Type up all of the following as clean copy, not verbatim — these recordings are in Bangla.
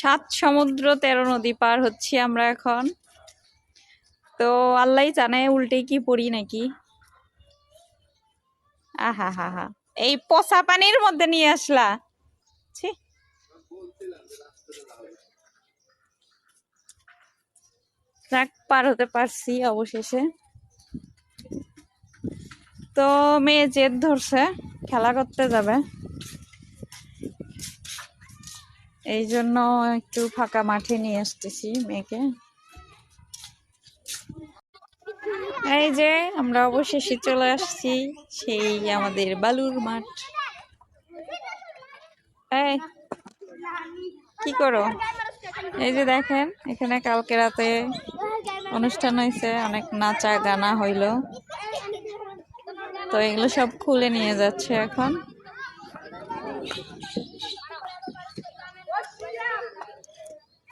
সাত সমুদ্র 13 নদী পার হচ্ছি আমরা এখন। তো আল্লাহ জানে উল্টে কি পড়ি নাকি। আহা হা হা, এই পচা পানির মধ্যে নিয়ে আসলা। যাক, পার হতে পারছি অবশেষে। তো মেয়ে জেদ ধরছে খেলা করতে যাবে, এই জন্য একটু ফাঁকা মাঠে নিয়ে আসতেছি মেয়েকে। এই যে আমরা অবশেষে চলে আসছি সেই আমাদের বালুর মাঠ। এই কি করো? এই যে দেখেন, এখানে কালকে রাতে অনুষ্ঠান হয়েছে, অনেক নাচা গানা হইলো। তো এগুলো সব খুলে নিয়ে যাচ্ছে এখন।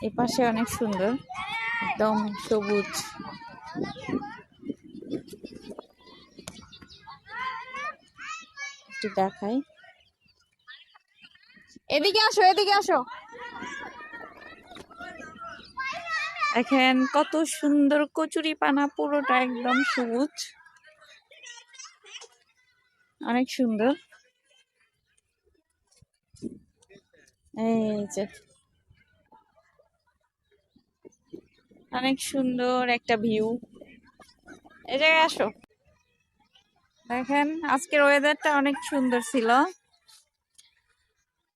এই পাশে অনেক সুন্দর, একদম সবুজ। একটু দেখাই, এদিকে আসো, এদিকে আসো। দেখেন কত সুন্দর কচুরি পানা, পুরোটা একদম সবুজ, অনেক সুন্দর। এই যে অনেক সুন্দর একটা ভিউ। এই জায়গায় আসো। দেখেন আজকের ওয়েদারটা অনেক সুন্দর ছিল।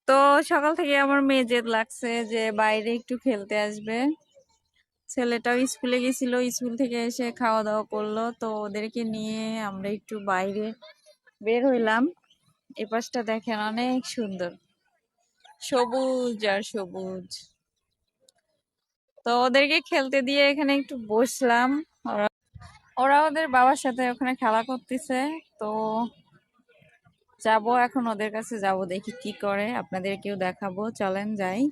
তো সকাল থেকে আমার মেয়ে জেদ লাগছে যে বাইরে একটু খেলতে আসবে। ছেলেটাও স্কুলে গেছিল, স্কুল থেকে এসে খাওয়া দাওয়া করলো। তো ওদেরকে নিয়ে আমরা একটু বাইরে বের হইলাম। এই পাশটা দেখেন অনেক সুন্দর, সবুজ আর সবুজ। তো ওদেরকে খেলতে দিয়ে এখানে একটু বসলাম। ওরা ওদের বাবার সাথে ওখানে খেলা করতেছে। তো যাব এখন ওদের কাছে, যাব দেখি কি করে, আপনাদেরকেও দেখাবো। চলেন যাই।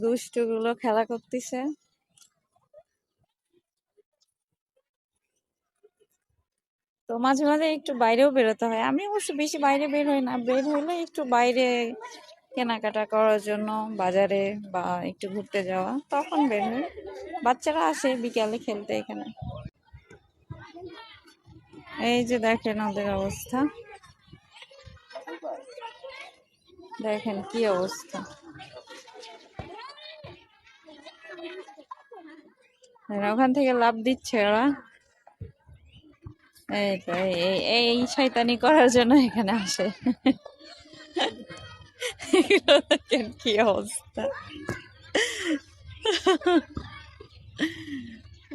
দুষ্টুগুলো খেলা করতেছে। তো মাঝে মাঝে একটু বাইরেও বেরোতে হয়। আমি অবশ্য বেশি বাইরে বের হই না, বের হলে একটু বাইরে কেনাকাটা করার জন্য বাজারে বা একটু ঘুরতে যাওয়া, তখন বের হই। বাচ্চারা আসে বিকালে খেলতে এখানে। এই যে দেখেন ওদের অবস্থা, দেখেন কি অবস্থা। ওখান থেকে লাফ দিচ্ছে ওরা। এই তো এই শয়তানি করার জন্য এখানে আসে। দেখেন কি অবস্থা,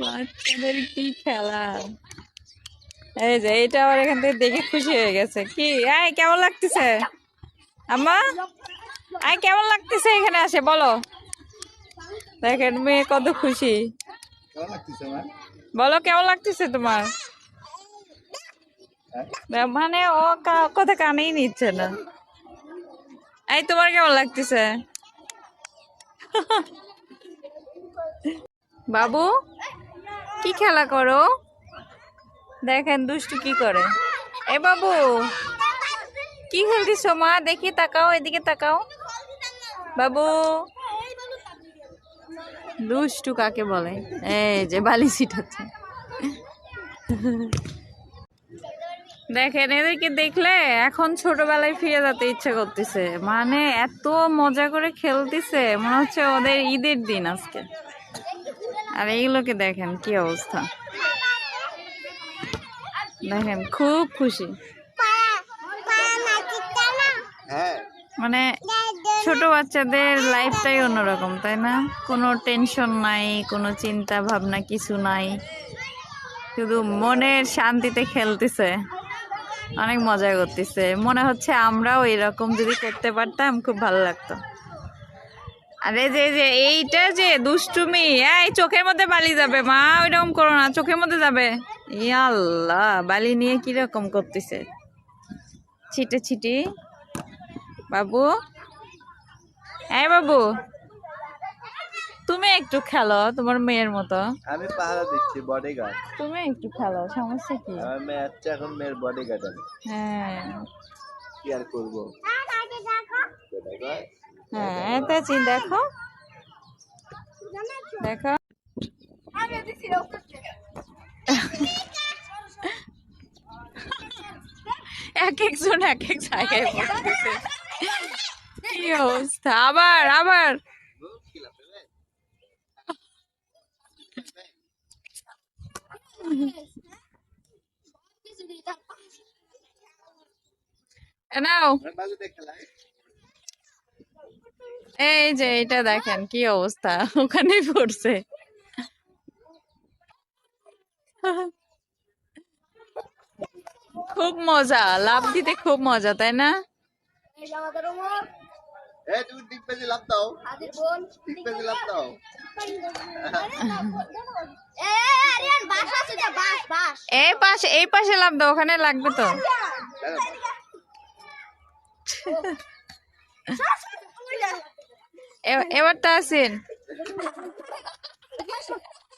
বাচ্চাদের কি খেলা। এই যে এটা আবার এখান থেকে দেখে খুশি হয়ে গেছে। কি এই কেমন লাগতেছে আম্মা? আই কেমন লাগতেছে এখানে আসে বলো। দেখেন মেয়ে কত খুশি, বলো কেমন লাগতেছে তোমার? মানে ও কথা কানেই নিচ্ছে না। এই তোমার কেমন লাগতেছে? বাবু কি খেলা করো? দেখেন দুষ্টু কি করে। এ বাবু কি খেলতেছো মা? দেখি, তাকাও, এদিকে তাকাও। বাবু দুষ্টু কাকে বলে? এই যে বালি ছিটাচ্ছে। দেখেন এদেরকে দেখলে এখন ছোটবেলায় ফিরে যেতে ইচ্ছে করতেছে। মানে এত মজা করে খেলতেছে, মনে হচ্ছে ওদের ঈদের দিন আজকে। আর এইগুলোকে দেখেন কি অবস্থা, দেখেন খুব খুশি। মানে ছোট বাচ্চাদের লাইফটাই অন্যরকম, তাই না? কোনো টেনশন নাই, কোনো চিন্তা ভাবনা কিছু নাই, শুধু মনের শান্তিতে খেলতেছে, অনেক মজা করতেছে। মনে হচ্ছে আমরাও এরকম যদি করতে পারতাম খুব ভালো লাগতো। আর এই যে এইটা যে দুষ্টুমি, এই চোখের মধ্যে বালি যাবে মা, ওইরকম করো না, চোখের মধ্যে যাবে। আল্লাহ, বালি নিয়ে কিরকম করতেছে, ছিটে ছিটি। বাবু, এই বাবু তুমি একটু খেলো তোমার মেয়ের মতো। আমি পাহারা দিচ্ছি, বডিগার্ড। তুমি একটু খেলো, সমস্যা কি? আমার মেয়ে হচ্ছে এখন মেয়ের বডিগার্ড। আমি হ্যাঁ কি আর করবো। দেখো হ্যাঁ তাসিন দেখো দেখো এক একজন এক এক জায়গায় পড়তেছে কি অবস্থা আবার আবার নাও এই যে এটা দেখেন কি অবস্থা ওখানেই পড়ছে খুব মজা লাভ দিতে খুব মজা তাই না তুমি ঠিক পেজে লাভ দাও ঠিক পেজে লাভ দাও এই পাশে লাভ দাও ওখানে লাগবে তো এবার তো আসেন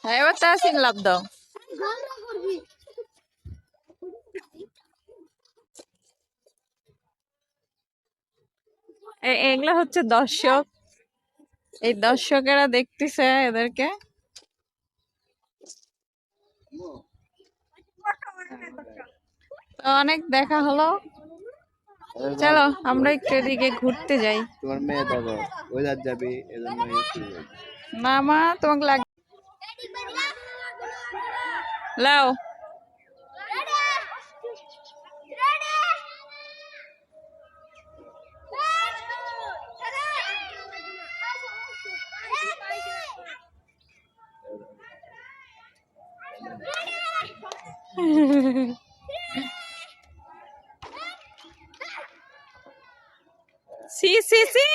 এবার তো আসেন লাভ দাও এগুলা হচ্ছে দর্শক এই দর্শকেরা দেখতেছে এদেরকে তো অনেক দেখা হলো চলো আমরা একটু এদিকে ঘুরতে যাই তোমার মেয়ে দেখো ওইদার যাবি এজন্য না মা তোমাকে লাগে লাও সি সি সি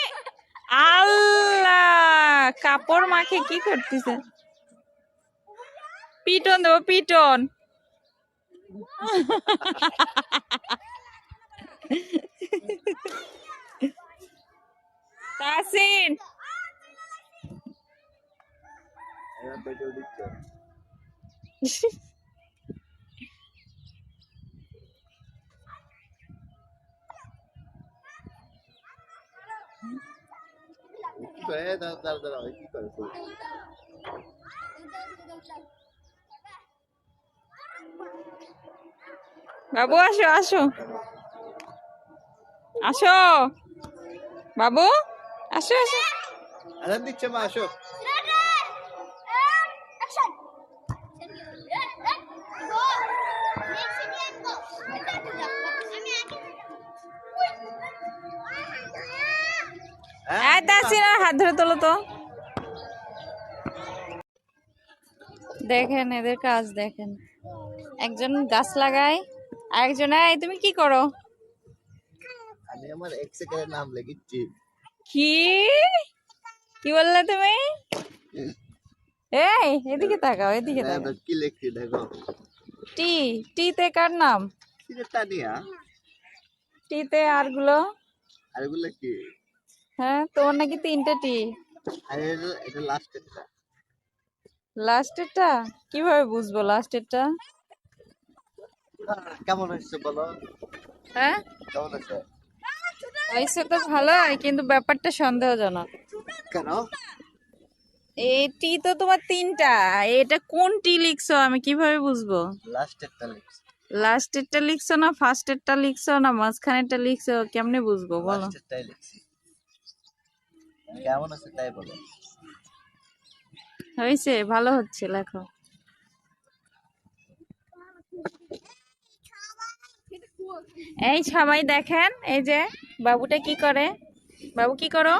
আল্লাহ কাপড় মাখে কি করতেছে পিটন দেবো পিটন তাসিন কি করে বাবু আসো আসো আসো বাবু আসো আসো আজান দিচ্ছে মা আসো হাত ধরে তোলো তো দেখেন এদের কাজ দেখেন একজন গাছ লাগায় আর একজন এই তুমি কি করো আমি আমার এক্স এর নাম লিখছি কি কি বললে তুমি এই এদিকে তাকাও এদিকে তাকাও কি লিখছি দেখো টি টি তে কার নাম তানিয়া টি তে আর গুলো কি হ্যাঁ তোমার নাকি 3টে টি আরে এটা লাস্টেরটা লাস্টেরটা কিভাবে বুঝবো লাস্টেরটা কেমন হচ্ছে বলো হ্যাঁ কেমন হচ্ছে হয়েছে তো ভালোই কিন্তু ব্যাপারটা সন্দেহজনক কেন এই টি তো তোমার 3টা এটা কোন টি লিখছো আমি কিভাবে বুঝবো লাস্টেরটা লিখছি লাস্টেরটা লিখছো না ফার্স্টেরটা লিখছো না মাঝখানেরটা লিখছো কেমনে বুঝবো বলো লাস্টেরটাই লিখছি কেমন আছে তাই বলো হয়েছে ভালো হচ্ছে লেখো এই সবাই দেখেন এই যে বাবুটা কি করে বাবু কি করো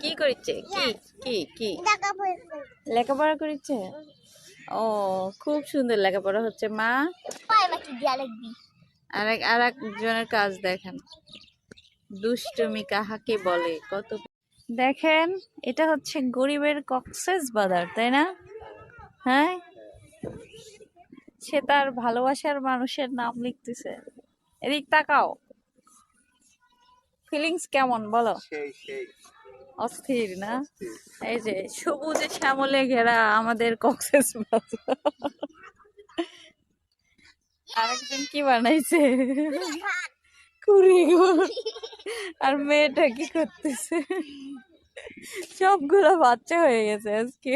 কি করছে কি কি কি লেখাপড়া করছে ও খুব সুন্দর লেখাপড়া হচ্ছে মা আর একজনের কাজ দেখেন দুষ্টুমি কাহাকে বলে কত দেখেন এটা হচ্ছে গরিবের কক্সবাজার তাই না হ্যাঁ সে তার ভালোবাসার মানুষের নাম লিখতেছে এদিক তাকাও ফিলিংস কেমন বলো অস্থির না এই যে সবুজে শ্যামলে ঘেরা আমাদের কক্সবাজার আরেকজন কি বানাইছে? কুড়ি গো। আর মেয়েটা কি করতেছে? সবগুলো বাচ্চা হয়ে গেছে আজকে।